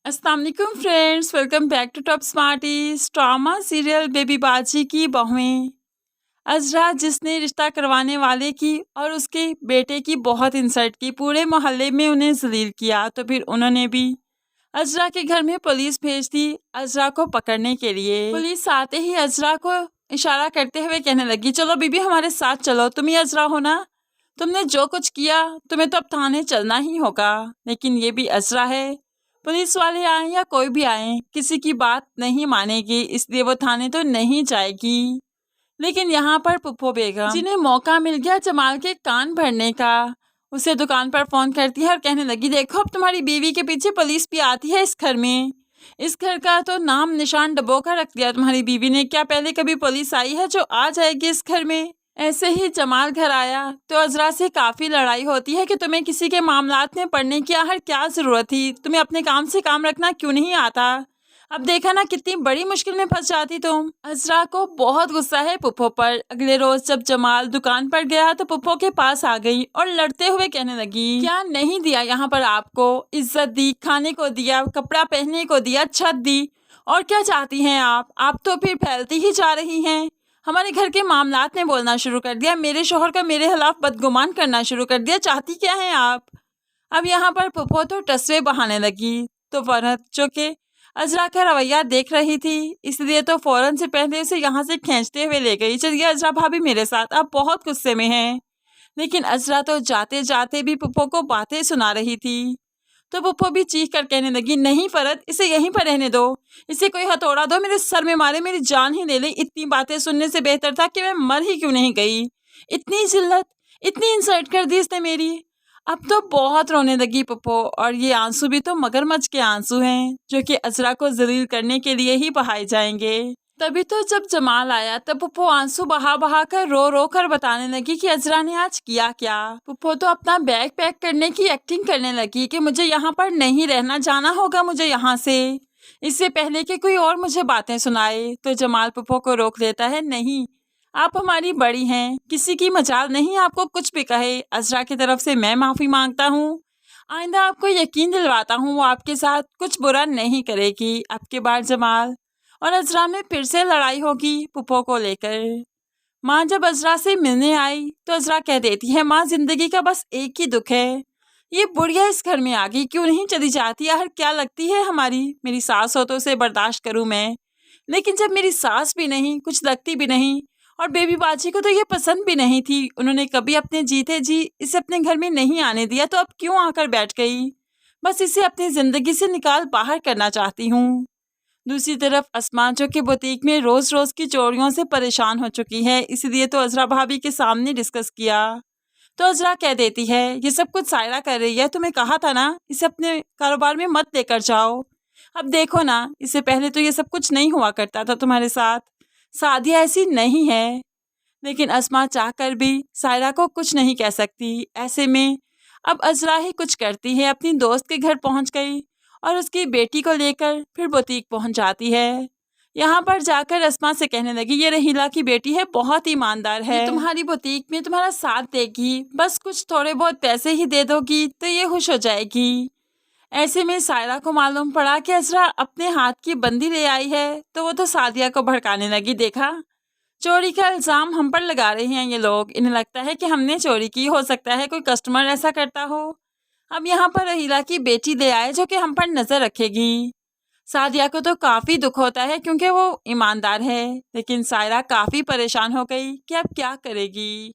अस्सलाम वालेकुम friends, welcome back to Top Smarties. Drama serial Baby Baji की बहुएं। अजरा जिसने रिश्ता करवाने वाले की और उसके बेटे की बहुत इंसल्ट की, पूरे मोहल्ले में उन्हें जलील किया, तो फिर उन्होंने भी अजरा के घर में पुलिस भेज दी अजरा को पकड़ने के लिए। पुलिस आते ही अजरा को इशारा करते हुए कहने लगी, चलो बीबी हमारे साथ चलो, तुम ही अजरा हो ना, तुमने जो कुछ किया तुम्हें तो अब थाने चलना ही होगा। लेकिन ये भी अजरा है, पुलिस वाले आए या कोई भी आए किसी की बात नहीं मानेगी, इसलिए वो थाने तो नहीं जाएगी। लेकिन यहाँ पर पुप्पो बेगम, जिन्हें मौका मिल गया जमाल के कान भरने का, उसे दुकान पर फोन करती है और कहने लगी, देखो अब तुम्हारी बीवी के पीछे पुलिस भी आती है इस घर में। इस घर का तो नाम निशान डबो कर रख दिया तुम्हारी बीवी ने, क्या पहले कभी पुलिस आई है जो आ जाएगी इस घर में। ऐसे ही जमाल घर आया तो अजरा से काफी लड़ाई होती है कि तुम्हें किसी के मामलात में पड़ने की आखिर क्या जरूरत थी, तुम्हें अपने काम से काम रखना क्यों नहीं आता। अब देखा ना कितनी बड़ी मुश्किल में फंस जाती तुम। अजरा को बहुत गुस्सा है पुप्पो पर। अगले रोज जब जमाल दुकान पर गया तो पुप्पो के पास आ गई और लड़ते हुए कहने लगी, क्या नहीं दिया यहाँ पर आपको, इज्जत दी, खाने को दिया, कपड़ा पहनने को दिया, छत दी, और क्या चाहती हैं आप तो फिर फैलती ही जा रही हैं। हमारे घर के मामलात में बोलना शुरू कर दिया, मेरे शोहर का मेरे खिलाफ बदगुमान करना शुरू कर दिया, चाहती क्या हैं आप। अब यहाँ पर पुप्पो तो टसवे बहाने लगी, तो फरहत जो कि अजरा का रवैया देख रही थी, इसलिए तो फौरन से पहले उसे यहाँ से खींचते हुए ले गई, चलिए अजरा भाभी मेरे साथ, आप बहुत गुस्से में हैं। लेकिन अजरा तो जाते जाते भी पुप्पो को बातें सुना रही थी, तो पुप्पो भी चीख कर कहने लगी, नहीं फरहत, इसे यहीं पर रहने दो, इसे कोई हथौड़ा दो, मेरे सर में मारे, मेरी जान ही ले ले, इतनी बातें सुनने से बेहतर था कि मैं मर ही क्यों नहीं गई। इतनी जिल्लत, इतनी इंसल्ट कर दी इसने मेरी। अब तो बहुत रोने लगी पुप्पो, और ये आंसू भी तो मगरमच्छ के आंसू हैं जो कि अजरा को जलील करने के लिए ही बहाए जाएंगे। तभी तो जब जमाल आया तब पुप्पो आंसू बहा बहा कर रो रो कर बताने लगी कि अजरा ने आज किया क्या। पुप्पो तो अपना बैग पैक करने की एक्टिंग करने लगी कि मुझे यहाँ पर नहीं रहना, जाना होगा मुझे यहाँ से, इससे पहले कि कोई और मुझे बातें सुनाए। तो जमाल पुप्पो को रोक लेता है, नहीं आप हमारी बड़ी हैं, किसी की मजाल नहीं आपको कुछ भी कहे, अजरा की तरफ से मैं माफ़ी मांगता हूँ, आइंदा आपको यकीन दिलवाता हूँ वो आपके साथ कुछ बुरा नहीं करेगी। अब के बाद जमाल और अजरा में फिर से लड़ाई होगी पुप्पो को लेकर। माँ जब अजरा से मिलने आई तो अजरा कह देती है, माँ जिंदगी का बस एक ही दुख है, ये बुढ़िया इस घर में आ गई, क्यों नहीं चली जाती, यार क्या लगती है हमारी, मेरी सास हो तो उसे बर्दाश्त करूँ मैं, लेकिन जब मेरी सास भी नहीं, कुछ लगती भी नहीं, और बेबी बाजी को तो ये पसंद भी नहीं थी, उन्होंने कभी अपने जीते जी इसे अपने घर में नहीं आने दिया, तो अब क्यों आकर बैठ गई, बस इसे अपनी जिंदगी से निकाल बाहर करना चाहती हूँ। दूसरी तरफ अस्मा जो कि बुटीक में रोज रोज की चोरियों से परेशान हो चुकी है, इसलिए तो अजरा भाभी के सामने डिस्कस किया। तो अजरा कह देती है, ये सब कुछ सायरा कर रही है, तुम्हें कहा था ना इसे अपने कारोबार में मत लेकर जाओ, अब देखो ना, इससे पहले तो ये सब कुछ नहीं हुआ करता था तुम्हारे साथ, शादी ऐसी नहीं है। लेकिन अस्मा चाहकर भी सायरा को कुछ नहीं कह सकती। ऐसे में अब अजरा ही कुछ करती है, अपनी दोस्त के घर पहुंच गई और उसकी बेटी को लेकर फिर बुटीक पहुंच जाती है। यहाँ पर जाकर अस्मा से कहने लगी, ये रहीला की बेटी है, बहुत ईमानदार है, तुम्हारी बुटीक में तुम्हारा साथ देगी, बस कुछ थोड़े बहुत पैसे ही दे दोगी तो ये खुश हो जाएगी। ऐसे में सायरा को मालूम पड़ा कि अजरा अपने हाथ की बंदी ले आई है, तो वो तो सादिया को भड़काने लगी, देखा चोरी का इल्जाम हम पर लगा रहे हैं ये लोग, इन्हें लगता है कि हमने चोरी की, हो सकता है कोई कस्टमर ऐसा करता हो। अब यहाँ पर रहीला की बेटी ले आए जो कि हम पर नजर रखेगी। सादिया को तो काफी दुख होता है क्योंकि वो ईमानदार है, लेकिन सायरा काफी परेशान हो गई कि अब क्या करेगी।